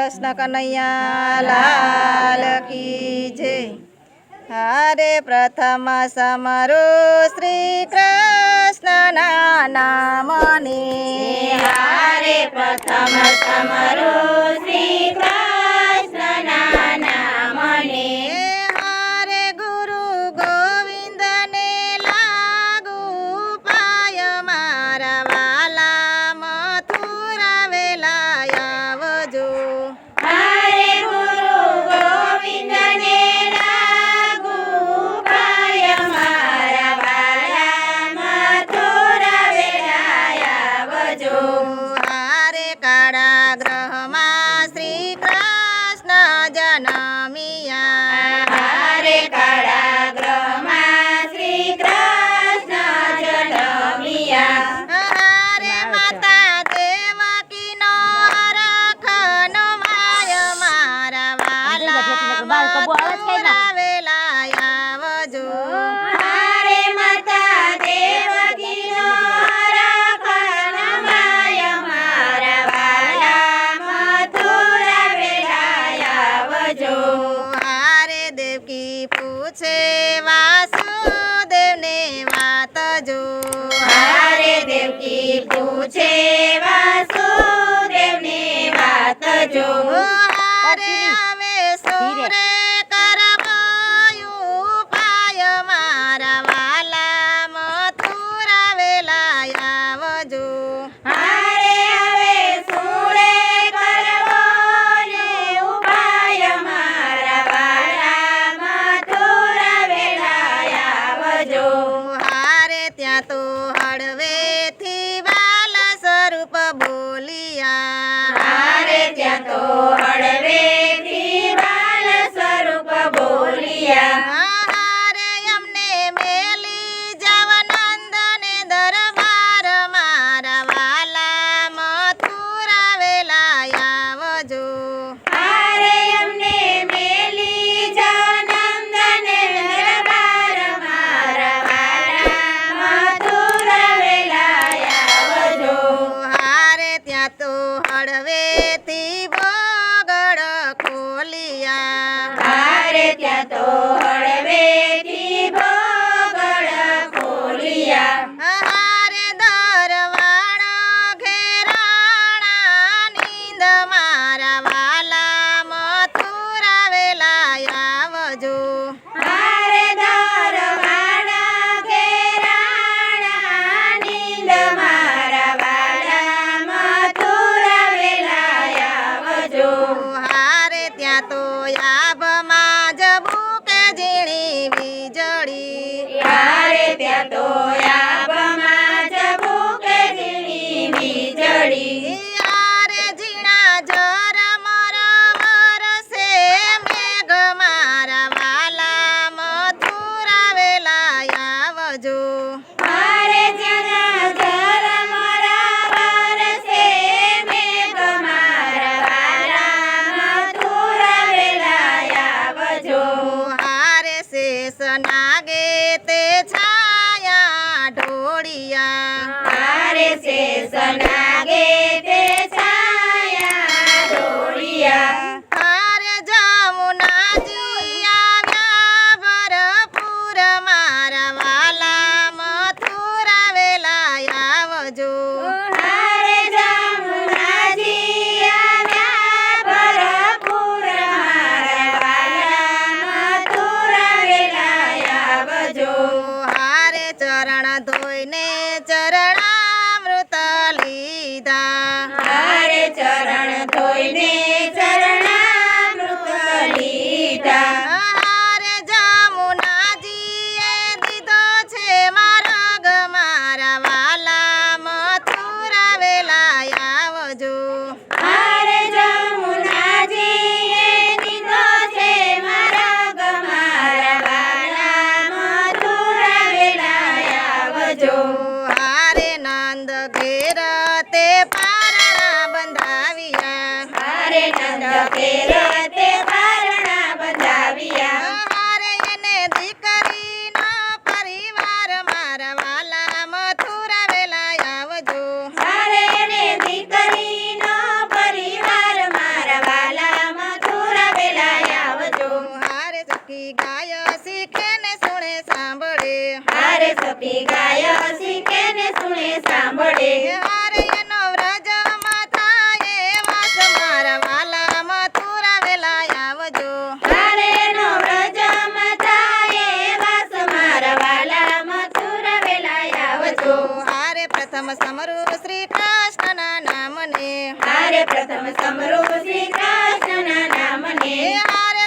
કૃષ્ણ કનૈયા લાલ કી જય. હારે પ્રથમ સમરું શ્રી કૃષ્ણના નામને, હારે પ્રથમ સમરું શ્રી કૃષ્ણના નામને. હારે ગુરુ ગોવિંદને લાગુ પાય મારા વાલા મથુરા વેલા આવજો. હારે ગુરુ ગોવિંદને લાગુ પાય મારા વાલા મથુરા વેલા આવજો. હારે કાળા ગ્રહમાં શ્રી કૃષ્ણ જન્મિયા, હારે કાળા ગ્રહમાં શ્રી કૃષ્ણ જન્મિયા. હારે માતા દેવકીનો હરખનો માય મારા વાલા મથુરા વેલા આવજો. હારે માતા દેવકીનો હરખનો માય મારા વાલા મથુરા વેલા આવજો. હારે દેવકી પૂછે વાસુદેવને વાત જો, હારે દેવકી પૂછે વાસુદેવને વાત જો. હારે આવે સુરે કરવો ઉપાય મારા વાલા મથુરા વેલા આવજો. હારે હવે સુરે કરવો ને ઉપાય મારા વાલા મથુરા વેલા આવજો. હારે ત્યાં તો હળવેથી વાલા સ્વરૂપ બોલિયા, હારે ત્યાં તો હળવેથી બાલ સ્વરૂપ બોલિયા. હારે અમને મેલી જાવ નંદને દરબાર મારા વાલા મથુરા વેલા આવજો. હારે અમને મેલી જાનંદને દરબાર મારા વાલા મથુરા વેલા આવજો. હારે ત્યાં તો હળવેથી બોગડ ખોલિયા, હારે ત્યાં તો હળવેથી ભોગળ ખોલિયા. હારે દરવાણો ઘેરાણા નીંદ મારા વાલા મથુરા વેલા આવજો. હારે દરવાણા ઘેરાણા નીંદ મારા વાલા મથુરા વેલા આવજો. હારે ત્યાં તો આભમાં જબુકે ઝીણી વીજળી, હારે ત્યાં તો આભમાં જબુકે ઝીણી વીજળી. હારે ઝીણા ઝરમર વરસે મેઘ મારા વાલા મથુરા વેલા આવજો. હારે જ્યાં ઝરમરા વરસે મેઘ મારા વાલા મથુરા વેલા આવજો. હારે શેષ નાગે તે છાયા ઢોળિયા, હારે શેષ નાગે તે છાયા ઢોળિયા. હારે જમુનાજી આવ્યા ભરપૂર મારા વાલા મથુરા વેલા આવજો. હારે જમુનાજી આવ્યા ભરપૂર મારા વાલા મથુરા વેલા આવજો. હારે ચરણ ધોઈને ચરણામૃત લીધા, હારે ચરણ ધોઈને ચરણામૃત લીધા. હારે જમુનાજીએ દીધો છે માર્ગ મારા વાલા મથુરા વેલા આવજો. હારે જમુનાજીએ દીધો છે માર્ગ મારા વાલા મથુરા વેલા આવજો. હારે નંદ ઘેર તે પારણા બંધાવ્યા, હારે નંદ ઘેર તે પારણા બંધાવ્યા. હારે એને દીકરીનો પરિવાર મારા વાલા મથુરા વેલા આવજો. હારે ને દીકરીનો પરિવાર મારા વાલા પ્રથમ સમરું શ્રી કૃષ્ણના નામને હારે પ્રથમ સમરું શ્રી કૃષ્ણના નામને હારે